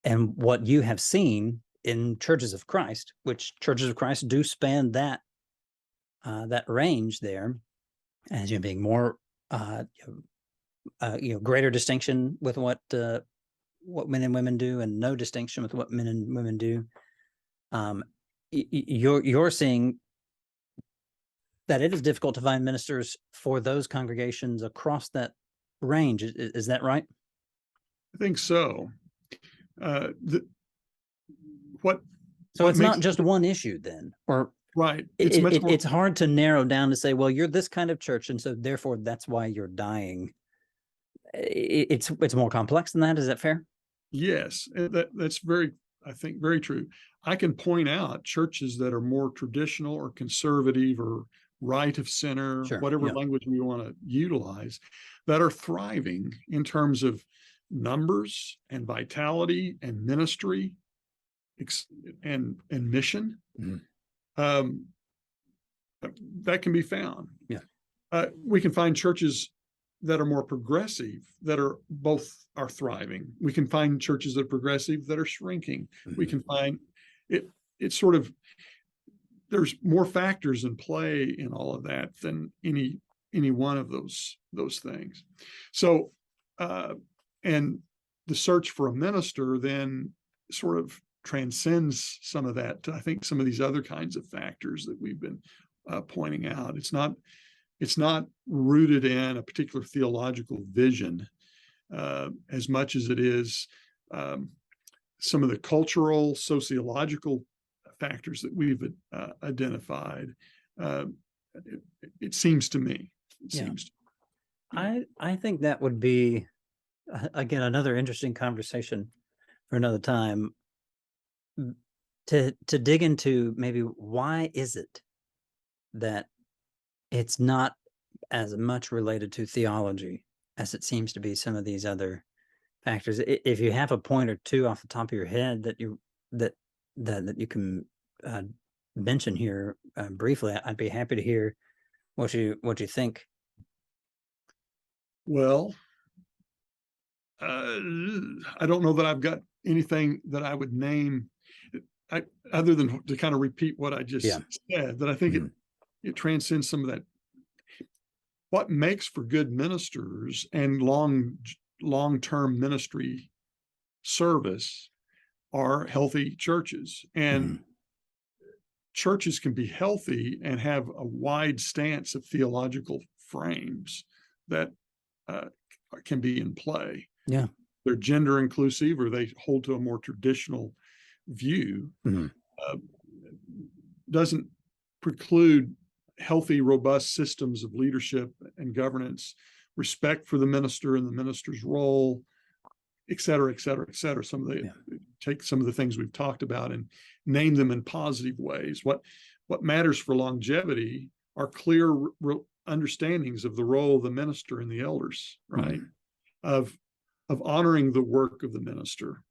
what you have seen in churches of Christ, which churches of Christ do span that range there, as being more greater distinction with what men and women do, and no distinction with what men and women do. You're seeing that it is difficult to find ministers for those congregations across that range. Is that right? I think so. So it's not just one issue then, or right? It's hard to narrow down to say, well, you're this kind of church, and so therefore that's why you're dying. It's more complex than that. Is that fair? Yes, that's I think very true. I can point out churches that are more traditional or conservative or right of center, whatever language we want to utilize, that are thriving in terms of numbers and vitality and ministry and mission. Mm-hmm. That can be found. Yeah. We can find churches that are more progressive, that are thriving. We can find churches that are progressive that are shrinking. Mm-hmm. We can find it's sort of, there's more factors in play in all of that than any one of those things. So, and the search for a minister then sort of transcends some of that. I think some of these other kinds of factors that we've been pointing out. It's not rooted in a particular theological vision as much as it is some of the cultural, sociological factors that we've identified. It seems to me. I think that would be, again, another interesting conversation for another time, to dig into maybe why is it that it's not as much related to theology as it seems to be some of these other factors. If you have a point or two off the top of your head that you can mention here briefly, I'd be happy to hear what you think. Well, I don't know that I've got anything that I would name, other than to kind of repeat what I just said, that I think it transcends some of that. What makes for good ministers and long-term ministry service are healthy churches. And churches can be healthy and have a wide stance of theological frames that can be in play. Yeah. They're gender inclusive, or they hold to a more traditional view. Doesn't preclude healthy, robust systems of leadership and governance, respect for the minister and the minister's role, et cetera, et cetera, et cetera. Take some of the things we've talked about and name them in positive ways. What matters for longevity are clear understandings of the role of the minister and the elders, right? Of honoring the work of the minister,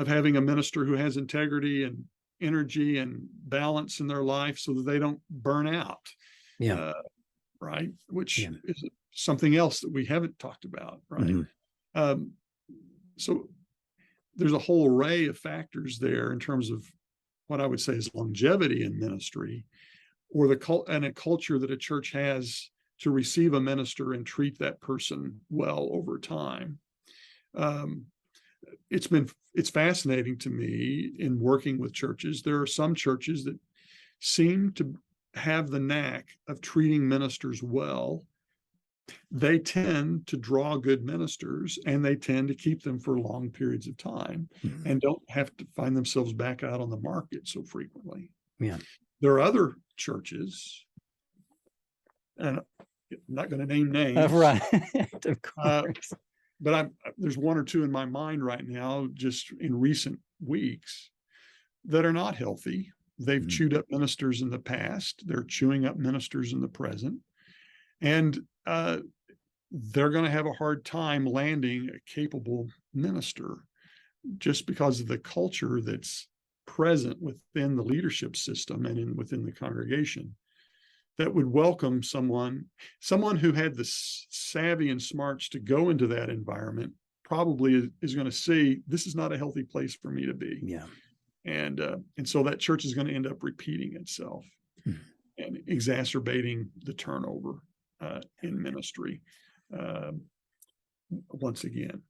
of having a minister who has integrity and energy and balance in their life so that they don't burn out. Yeah. Right. Which Yeah. is something else that we haven't talked about. Right. Mm-hmm. So there's a whole array of factors there in terms of what I would say is longevity in ministry, or a culture that a church has to receive a minister and treat that person well over time. It's fascinating to me in working with churches. There are some churches that seem to have the knack of treating ministers well. They tend to draw good ministers, and they tend to keep them for long periods of time, Mm-hmm. and don't have to find themselves back out on the market so frequently. Yeah. There are other churches, and I'm not going to name names, Right. Of course. but there's one or two in my mind right now, just in recent weeks, that are not healthy. They've chewed up ministers in the past. They're chewing up ministers in the present. And they're going to have a hard time landing a capable minister just because of the culture that's present within the leadership system and within the congregation that would welcome someone who had the savvy and smarts to go into that environment. Probably is going to see, this is not a healthy place for me to be. Yeah. And so that church is going to end up repeating itself and exacerbating the turnover in ministry once again.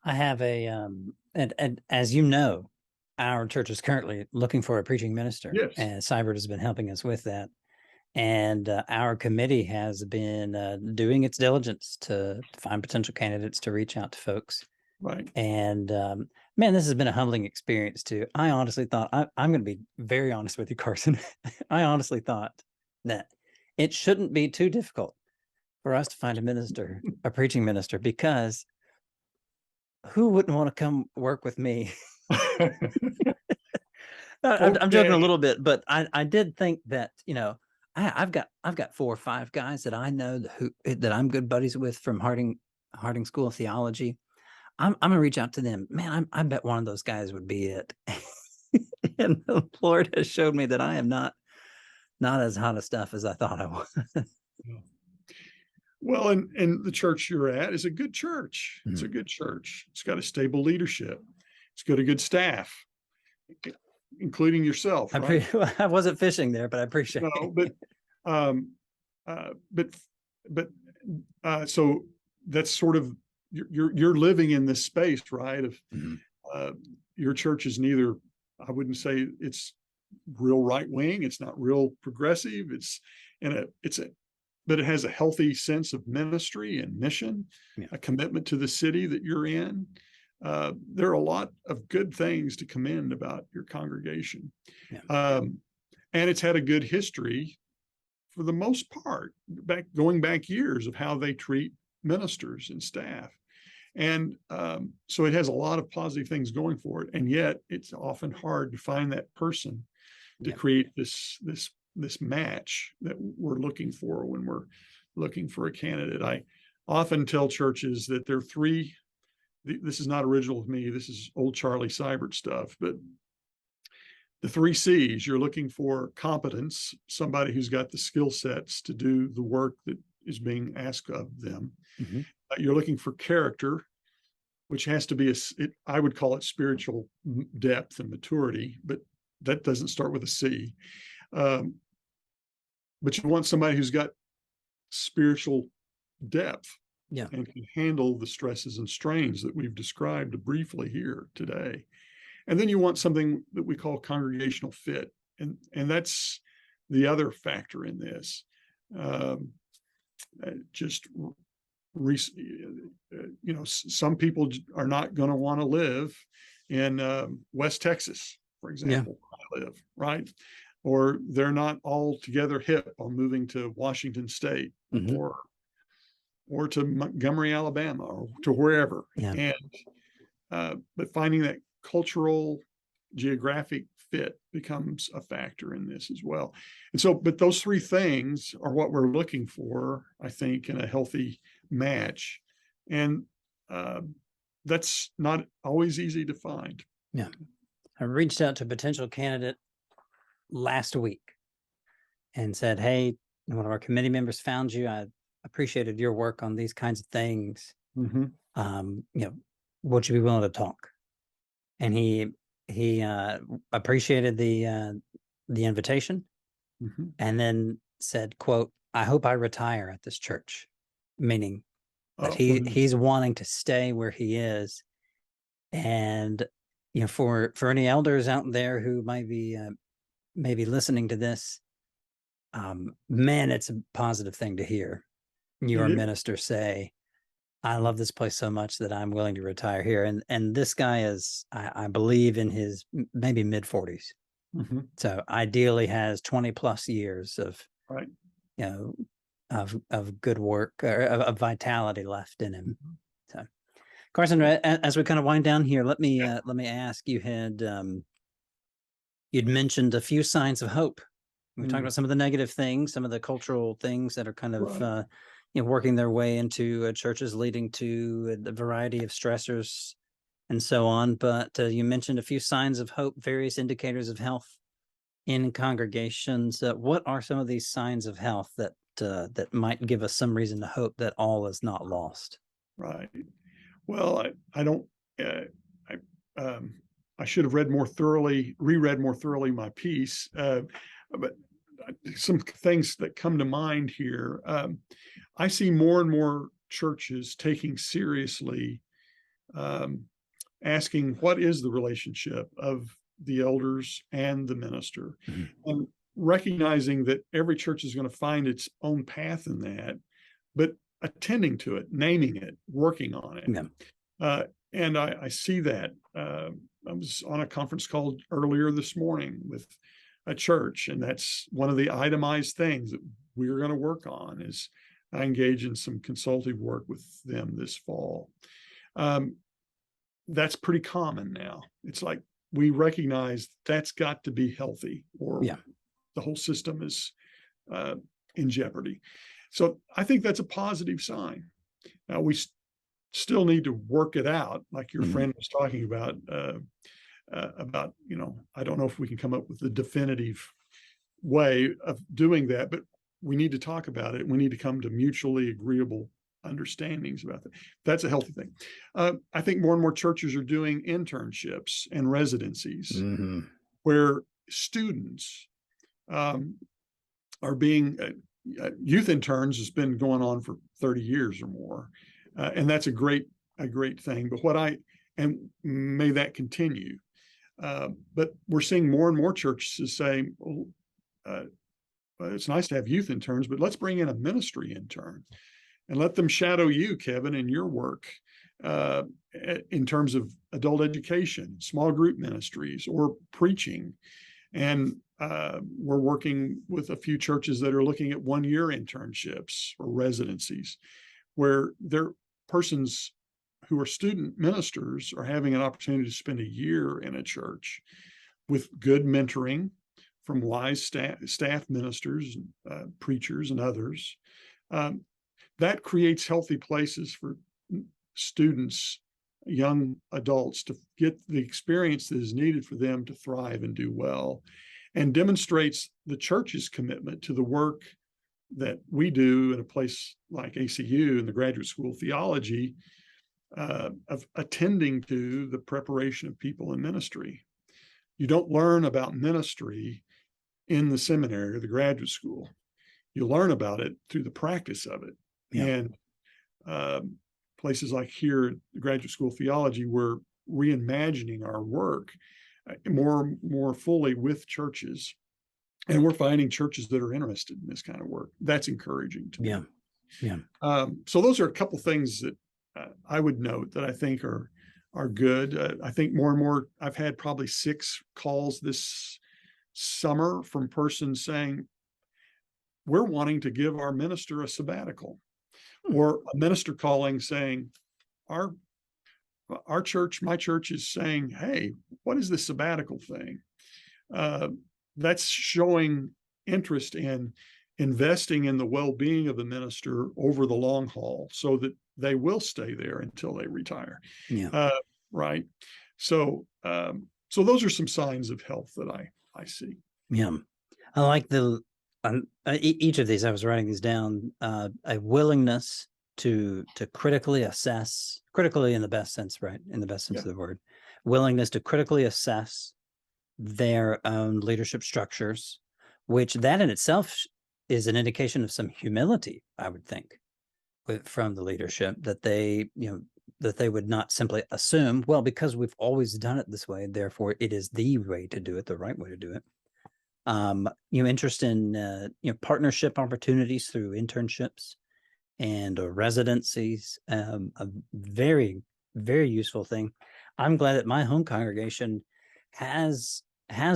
I have and as you know, our church is currently looking for a preaching minister. Yes. And Siburt has been helping us with that. And our committee has been doing its diligence to find potential candidates to reach out to folks. Right. And man, this has been a humbling experience too. I honestly thought, I'm going to be very honest with you, Carson. I honestly thought that it shouldn't be too difficult for us to find a minister, a preaching minister, because who wouldn't want to come work with me? I'm joking a little bit, but I did think that, I've got 4 or 5 guys that I know that I'm good buddies with from Harding School of Theology. I'm gonna reach out to them. Man, I bet one of those guys would be it. And the Lord has showed me that I am not as hot of stuff as I thought I was. Well, and the church you're at is a good church. It's a good church. It's got a stable leadership. It's got a good staff, including yourself. Right? I wasn't fishing there, but I appreciate it. So that's sort of, you're living in this space, right? Of your church is neither, I wouldn't say it's real right wing. It's not real progressive. But it has a healthy sense of ministry and mission, a commitment to the city that you're in. There are a lot of good things to commend about your congregation. And it's had a good history for the most part, going back years, of how they treat ministers and staff. And so it has a lot of positive things going for it. And yet it's often hard to find that person to create this match that we're looking for when we're looking for a candidate. I often tell churches that there are 3, this is not original with me, this is old Charlie Siburt stuff, but the 3 C's: you're looking for competence, somebody who's got the skill sets to do the work that is being asked of them. You're looking for character, which has to be I would call it spiritual depth and maturity, but that doesn't start with a C. But you want somebody who's got spiritual depth and can handle the stresses and strains that we've described briefly here today. And then you want something that we call congregational fit. And that's the other factor in this. Some people are not going to want to live in West Texas, for example, where I live, right? Or they're not altogether hip on moving to Washington State or to Montgomery, Alabama, or to wherever. And but finding that cultural, geographic fit becomes a factor in this as well. And so, but those 3 things are what we're looking for, I think, in a healthy match. And that's not always easy to find. Yeah. I reached out to a potential candidate last week and said, hey, one of our committee members found you. I appreciated your work on these kinds of things. Mhm. Would you be willing to talk? And he appreciated the invitation, Mhm. and then said, quote, I hope I retire at this church, meaning that Well, he's wanting to stay where he is. And for any elders out there who might be maybe listening to this, man, it's a positive thing to hear it your is. minister say, I love this place so much that I'm willing to retire here. And this guy is, I believe, in his maybe mid 40s. Mhm. So ideally has 20 plus years of, Right. of good work, or of vitality left in him. Mhm. So, Carson, as we kind of wind down here, let me ask, you'd mentioned a few signs of hope. We talked about some of the negative things, some of the cultural things that are kind of Right. working their way into churches, leading to a variety of stressors and so on. But you mentioned a few signs of hope, various indicators of health in congregations. What are some of these signs of health that might give us some reason to hope that all is not lost? Right. Well, I don't, I, I should have read more thoroughly, reread more thoroughly my piece. But some things that come to mind here. I see more and more churches taking seriously, asking what is the relationship of the elders and the minister, Mhm. and recognizing that every church is going to find its own path in that, but attending to it, naming it, working on it. Yeah. And I see that. I was on a conference call earlier this morning with a church, and that's one of the itemized things that we're going to work on. Is I engage in some consultative work with them this fall. Um, that's pretty common now. It's like we recognize that's got to be healthy, or Yeah. the whole system is in jeopardy. So I think that's a positive sign. Now we still need to work it out, like your Mhm. friend was talking about, I don't know if we can come up with a definitive way of doing that, but we need to talk about it. We need to come to mutually agreeable understandings about that. That's a healthy thing. I think more and more churches are doing internships and residencies Mm-hmm. where students are being youth interns has been going on for 30 years or more. And that's a great thing. But and may that continue. But we're seeing more and more churches saying, it's nice to have youth interns, but let's bring in a ministry intern and let them shadow you, Kevin, in your work uh, in terms of adult education, small group ministries, or preaching. And we're working with a few churches that are looking at 1-year internships or residencies, where their persons who are student ministers are having an opportunity to spend a year in a church with good mentoring from wise staff ministers, preachers, and others. That creates healthy places for students, young adults, to get the experience that is needed for them to thrive and do well, and demonstrates the church's commitment to the work that we do in a place like ACU in the Graduate School of Theology, of attending to the preparation of people in ministry. You don't learn about ministry in the seminary or the graduate school. You learn about it through the practice of it. Yeah. And places like here, the Graduate School of Theology, we're reimagining our work more fully with churches. And we're finding churches that are interested in this kind of work. That's encouraging to me. Yeah. Yeah. So those are a couple things that I would note that I think are good. I think more and more, I've had probably 6 calls this summer from persons saying, we're wanting to give our minister a sabbatical, or a minister calling saying, our church, my church, is saying, hey, what is this sabbatical thing? That's showing interest in investing in the well-being of the minister over the long haul, so that they will stay there until they retire. Yeah. Right. So So those are some signs of health that I see. Yeah. I like each of these. I was writing these down. A willingness to critically assess, critically in the best sense, right? In the best sense of the word, willingness to critically assess their own leadership structures, which that in itself is an indication of some humility, I would think, from the leadership, that they, that they would not simply assume, well, because we've always done it this way, therefore it is the way to do it, the right way to do it. Interest in partnership opportunities through internships and residencies, a very, very useful thing. I'm glad that my home congregation has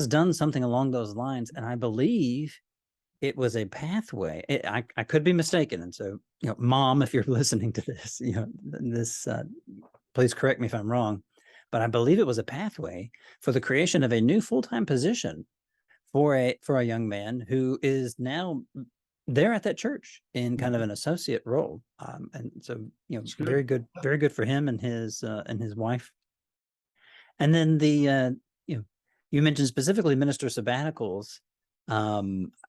done something along those lines, and I believe it was a pathway. I could be mistaken, and so Mom, if you're listening to this, please correct me if I'm wrong, but I believe it was a pathway for the creation of a new full-time position for a young man who is now there at that church in kind of an associate role, and so very good for him and his wife. And then the you mentioned specifically minister sabbaticals.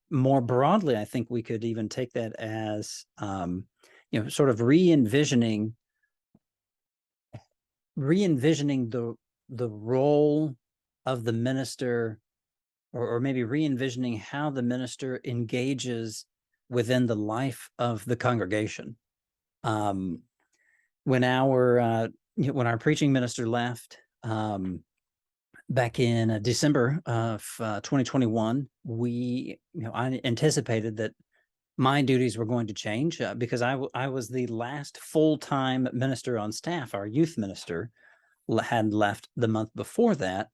More broadly, I think we could even take that as sort of re-envisioning the role of the minister, or maybe re-envisioning how the minister engages within the life of the congregation. When our preaching minister left back in December of 2021, I anticipated that my duties were going to change because I was the last full-time minister on staff. Our youth minister had left the month before that.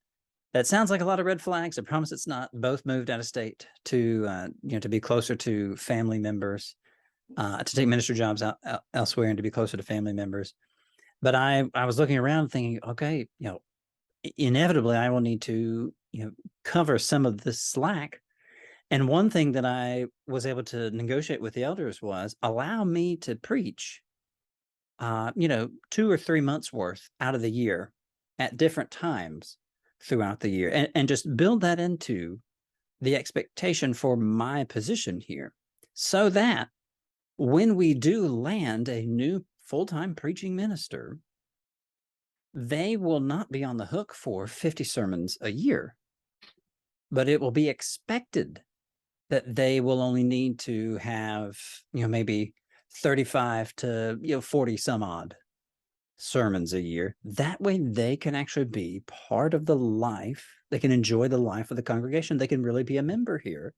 That sounds like a lot of red flags. I promise it's not. Both moved out of state to be closer to family members, to take minister jobs elsewhere and to be closer to family members. But I was looking around thinking, okay, inevitably I will need to cover some of this slack. And one thing that I was able to negotiate with the elders was allow me to preach 2 or 3 months worth out of the year at different times throughout the year, and just build that into the expectation for my position here, so that when we do land a new full-time preaching minister, they will not be on the hook for 50 sermons a year, but it will be expected that they will only need to have maybe 35 to 40 some odd sermons a year. That way they can actually be part of the life. They can enjoy the life of the congregation. They can really be a member here,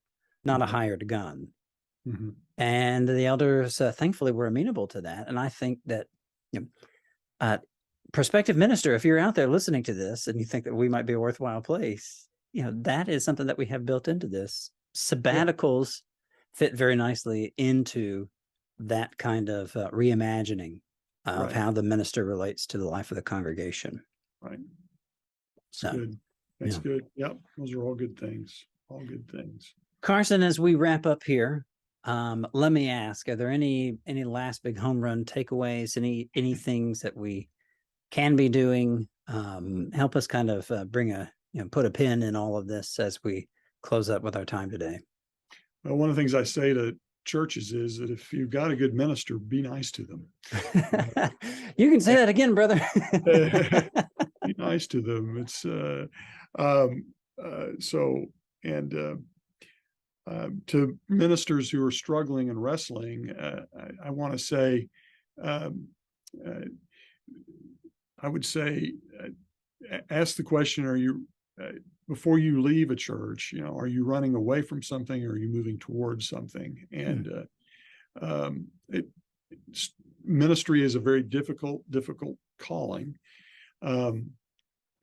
not a hired gun. And the elders thankfully were amenable to that. And I think that prospective minister, if you're out there listening to this and you think that we might be a worthwhile place, that is something that we have built into this. Sabbaticals fit very nicely into that kind of reimagining of how the minister relates to the life of the congregation. Right. That's good. That's good. Yep. Those are all good things. All good things. Carson, as we wrap up here, let me ask, are there any last big home run takeaways, any things that we can be doing? Help us kind of put a pin in all of this as we close up with our time today. Well, one of the things I say to churches is that if you've got a good minister, be nice to them. You can say that again, brother. Be nice to them. It's to ministers who are struggling and wrestling, I want to say, I would say, ask the question: are you before you leave a church, are you running away from something, or are you moving towards something? And ministry is a very difficult calling. I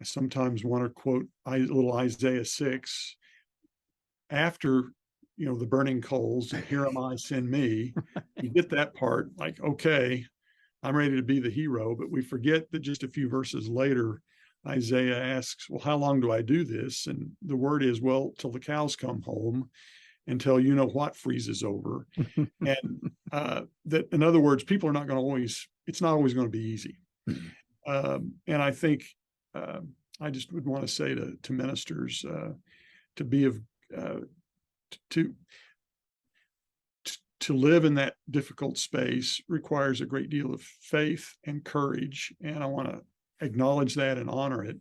sometimes want to quote a little Isaiah 6 after the burning coals, "Here am I, send me." You get that part, like, okay, I'm ready to be the hero, but we forget that just a few verses later, Isaiah asks, well, how long do I do this? And the word is, well, till the cows come home, until what freezes over. And that, in other words, people are not going to always, it's not always going to be easy. And I think I just would want to say to ministers, to be of to to live in that difficult space requires a great deal of faith and courage, and I want to acknowledge that and honor it.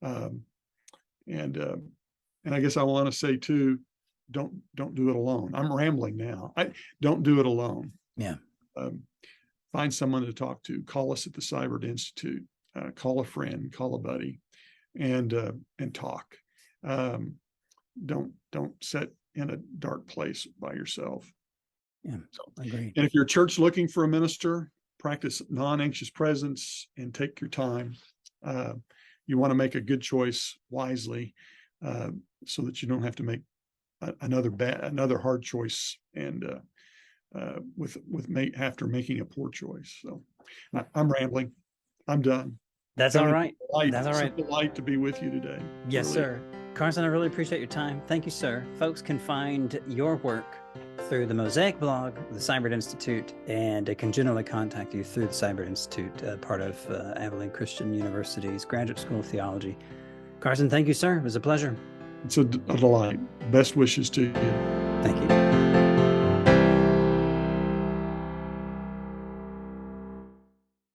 Um, and I guess I want to say too, don't do it alone. I'm rambling now. I don't do it alone. Yeah. Find someone to talk to. Call us at the Siburt Institute. Call a friend. Call a buddy, and talk. Don't sit in a dark place by yourself. Yeah, So, agreed. and if you're a church looking for a minister, practice non-anxious presence and take your time. You want to make a good choice wisely, so that you don't have to make another hard choice, and after making a poor choice. So I'm rambling. I'm done. That's all right. That's all right. It's a delight to be with you today. Yes, Really. sir. Carson, I really appreciate your time. Thank you, sir. Folks can find your work through the Mosaic blog, the Siburt Institute, and they can generally contact you through the Siburt Institute, part of Abilene Christian University's Graduate School of Theology. Carson, thank you, sir. It was a pleasure. It's a delight. Best wishes to you. Thank you.